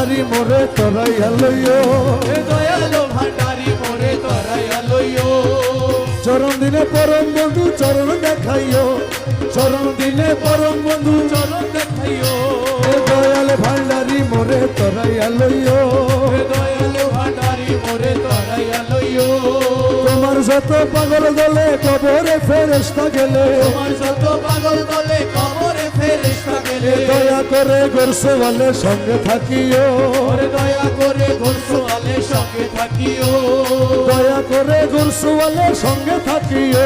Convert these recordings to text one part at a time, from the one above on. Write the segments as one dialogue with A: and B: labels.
A: ভান্ডারি মোরে তরাইয়া লইও
B: দয়ালো ভান্ডারি মোরে তরাইয়া লইও
A: চরণ দিনে পরম বন্ধু চরণ দেখাইও চরণ দিনে পরম বন্ধু
B: চরণ দেখাইও
A: দয়াল ভান্ডারি মোরে তরাইয়া লইও
B: দয়ালো ভান্ডারি মোরে তরাইয়া লইও
A: তোমার যত পাগল দলে কবরে ফেরেশতা গেলে
B: তোমার যত পাগল দলে কবরে ফেরেশতা গেলে
A: দয়া করে গোরসওয়ালে সঙ্গে থাকিও
B: ওরে দয়া করে গোরসওয়ালে সঙ্গে থাকিও
A: দয়া করে গোরসওয়ালে সঙ্গে থাকিও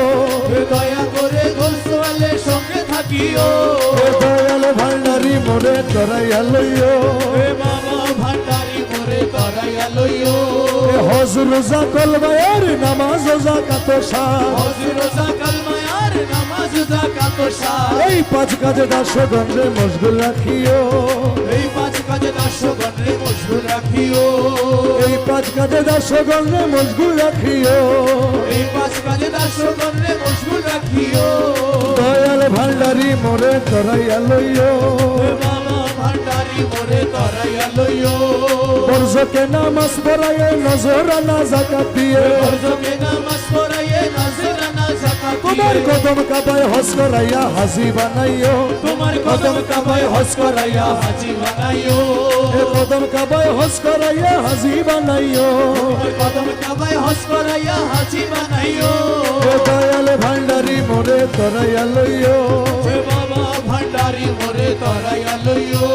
B: দয়া করে গোরসওয়ালে সঙ্গে থাকিও
A: দয়াল ভান্ডারি মোরে তরাইয়া লইও
B: হে বাবা ভান্ডারি মোরে তরাইয়া লইও
A: হজ রোজা কলবায়ার নামাজ যাকাত শাহ
B: হজ রোজা কালমা আর নামাজ যাকাত শাহ
A: এই পাঁচ কাজে দাসগণে মশগুল রাখিও
B: এই পাঁচ কাজে দাসগণে মশগুল রাখিও
A: এই পাঁচ কাজে দাসগণে মশগুল রাখিও
B: এই পাঁচ কাজে দাসগণে মশগুল রাখিও
A: দয়াল ভান্ডারি মোরে তরাইয়া লইও
B: হে বাবা ভান্ডারি মোরে তরাইয়া লইও
A: বর্জকে নামাজ পড়াইয়ে নজরানা যাকাত দিয়ে
B: বর্জকে নামাজ পড়াইয়ে নজরানা যাকাত
A: তোমার কদম কাবায় হজ করাইয়া হাজি বানাইও
B: তোমার কদম কাবায় হজ করাইয়া হাজি বানাইও
A: এ কদম কাবায় হজ করাইয়া হাজি বানাইও
B: তোমার কদম কাবায় হজ করাইয়া হাজি বানাইও
A: এ দয়াল ভান্ডারি মোরে তরাইয়া লইও
B: হে বাবা ভান্ডারি মোরে তরাইয়া লইও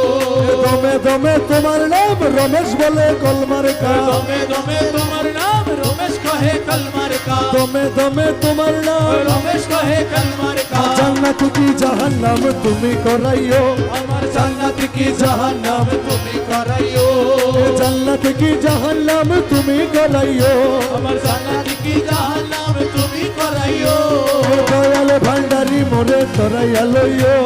A: দমে দমে তোমার নাম রমেশ বলে কলমার কা
B: দমে দমে তোমার নাম রমেশ কহে কলমার কা
A: দমে দমে তোমার নাম
B: রমেশ কহে কলমার কা
A: জান্নাত কি জাহান্নাম তুমি করাইও
B: আমার জান্নাত কি জাহান্নাম তুমি করাইও
A: এ জান্নাত কি জাহান্নাম তুমি করাইও
B: আমার জান্নাত কি জাহান্নাম তুমি করাইও
A: এ দয়াল ভান্ডারি মোরে তরাইয়া লইও